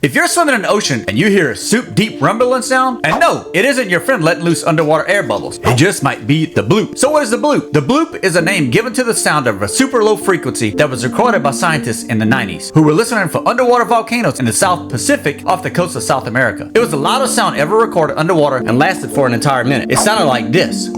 If you're swimming in the ocean and you hear a soup deep rumbling sound, and no, it isn't your friend letting loose underwater air bubbles. It just might be the bloop. So what is the bloop? The bloop is a name given to the sound of a super low frequency that was recorded by scientists in the 90s who were listening for underwater volcanoes in the South Pacific off the coast of South America. It was the loudest sound ever recorded underwater and lasted for an entire minute. It sounded like this.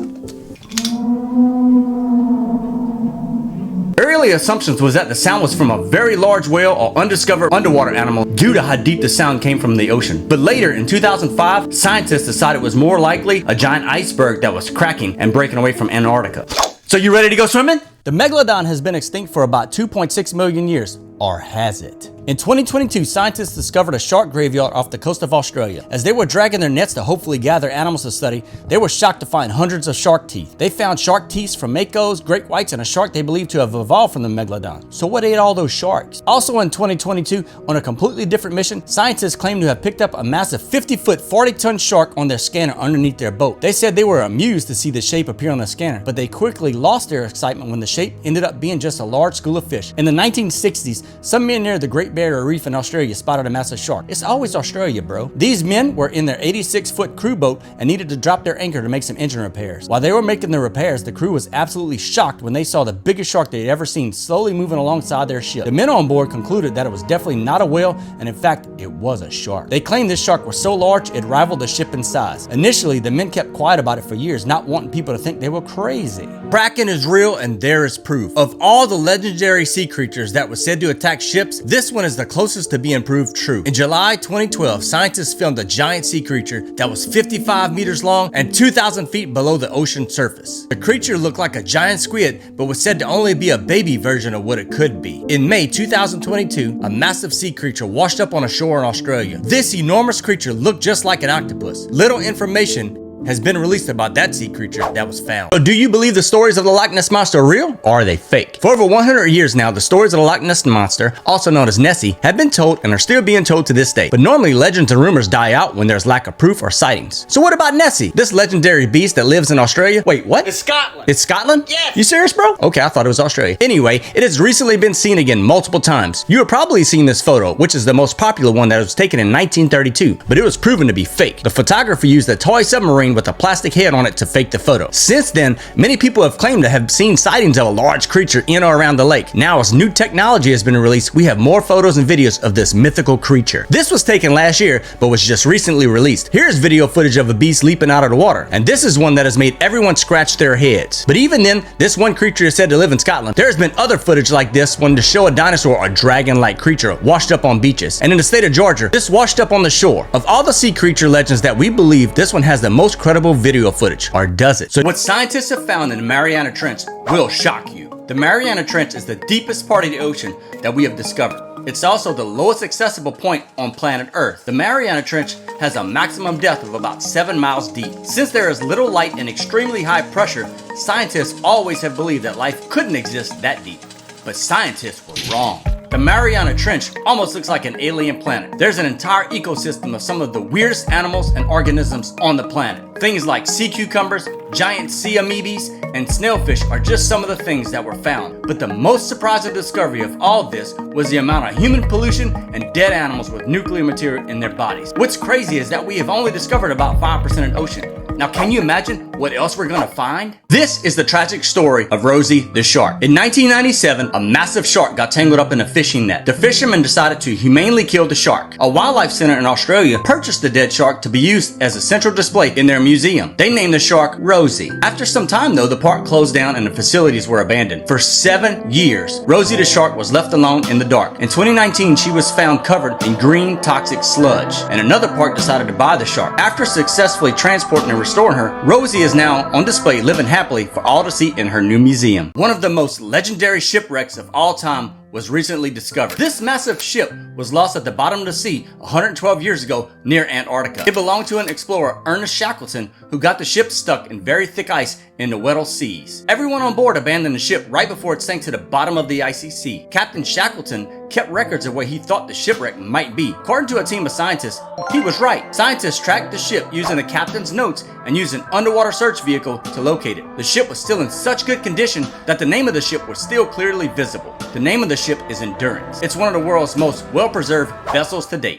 Early assumptions was that the sound was from a very large whale or undiscovered underwater animal due to how deep the sound came from the ocean. But later, in 2005, scientists decided it was more likely a giant iceberg that was cracking and breaking away from Antarctica. So you ready to go swimming? The Megalodon has been extinct for about 2.6 million years, or has it? In 2022, scientists discovered a shark graveyard off the coast of Australia. As they were dragging their nets to hopefully gather animals to study, they were shocked to find hundreds of shark teeth. They found shark teeth from makos, great whites, and a shark they believe to have evolved from the Megalodon. So what ate all those sharks? Also in 2022, on a completely different mission, scientists claim to have picked up a massive 50-foot, 40-ton shark on their scanner underneath their boat. They said they were amused to see the shape appear on the scanner, but they quickly lost their excitement when the shape ended up being just a large school of fish. In the 1960s, some men near the Great Barrier Reef in Australia spotted a massive shark. It's always Australia, bro. These men were in their 86-foot crew boat and needed to drop their anchor to make some engine repairs. While they were making the repairs, the crew was absolutely shocked when they saw the biggest shark they'd ever seen slowly moving alongside their ship. The men on board concluded that it was definitely not a whale, and in fact, it was a shark. They claimed this shark was so large it rivaled the ship in size. Initially, the men kept quiet about it for years, not wanting people to think they were crazy. Bracken is real, and there is proof. Of all the legendary sea creatures that were said to attack ships, this one is the closest to being proved true. In July 2012, scientists filmed a giant sea creature that was 55 meters long and 2,000 feet below the ocean surface. The creature looked like a giant squid, but was said to only be a baby version of what it could be. In May 2022, a massive sea creature washed up on a shore in Australia. This enormous creature looked just like an octopus. Little information has been released about that sea creature that was found. So do you believe the stories of the Lochness Monster are real, or are they fake? For over 100 years now, the stories of the Lochness Monster, also known as Nessie, have been told and are still being told to this day. But normally legends and rumors die out when there's lack of proof or sightings. So what about Nessie, this legendary beast that lives in Australia? Wait, what? It's Scotland. It's Scotland? Yes. You serious, bro? Okay, I thought it was Australia. Anyway, it has recently been seen again multiple times. You have probably seen this photo, which is the most popular one that was taken in 1932, but it was proven to be fake. The photographer used a toy submarine with a plastic head on it to fake the photo. Since then, many people have claimed to have seen sightings of a large creature in or around the lake. Now, as new technology has been released, we have more photos and videos of this mythical creature. This was taken last year, but was just recently released. Here's video footage of a beast leaping out of the water, and this is one that has made everyone scratch their heads. But even then, this one creature is said to live in Scotland. There's been other footage like this one to show a dinosaur or dragon-like creature washed up on beaches. And in the state of Georgia, this washed up on the shore. Of all the sea creature legends that we believe, this one has the most credible video footage, or does it? So what scientists have found in the Mariana Trench will shock you. The Mariana Trench is the deepest part of the ocean that we have discovered. It's also the lowest accessible point on planet Earth. The Mariana Trench has a maximum depth of about 7 miles deep. Since there is little light and extremely high pressure, scientists always have believed that life couldn't exist that deep. But scientists were wrong. The Mariana Trench almost looks like an alien planet. There's an entire ecosystem of some of the weirdest animals and organisms on the planet. Things like sea cucumbers, giant sea amoebas, and snailfish are just some of the things that were found. But the most surprising discovery of all of this was the amount of human pollution and dead animals with nuclear material in their bodies. What's crazy is that we have only discovered about 5% of the ocean. Now, can you imagine what else we're gonna find? This is the tragic story of Rosie the Shark. In 1997, a massive shark got tangled up in a fishing net. The fishermen decided to humanely kill the shark. A wildlife center in Australia purchased the dead shark to be used as a central display in their museum. They named the shark Rosie. After some time though, the park closed down and the facilities were abandoned. For 7 years, Rosie the Shark was left alone in the dark. In 2019, she was found covered in green toxic sludge, and another park decided to buy the shark. After successfully transporting and restoring her, Rosie is now on display living happily for all to see in her new museum. One of the most legendary shipwrecks of all time was recently discovered. This massive ship was lost at the bottom of the sea 112 years ago near Antarctica. It belonged to an explorer, Ernest Shackleton, who got the ship stuck in very thick ice in the Weddell Seas. Everyone on board abandoned the ship right before it sank to the bottom of the icy sea. Captain Shackleton kept records of where he thought the shipwreck might be. According to a team of scientists, he was right. Scientists tracked the ship using the captain's notes and used an underwater search vehicle to locate it. The ship was still in such good condition that the name of the ship was still clearly visible. The name of the ship is Endurance. It's one of the world's most well-preserved vessels to date.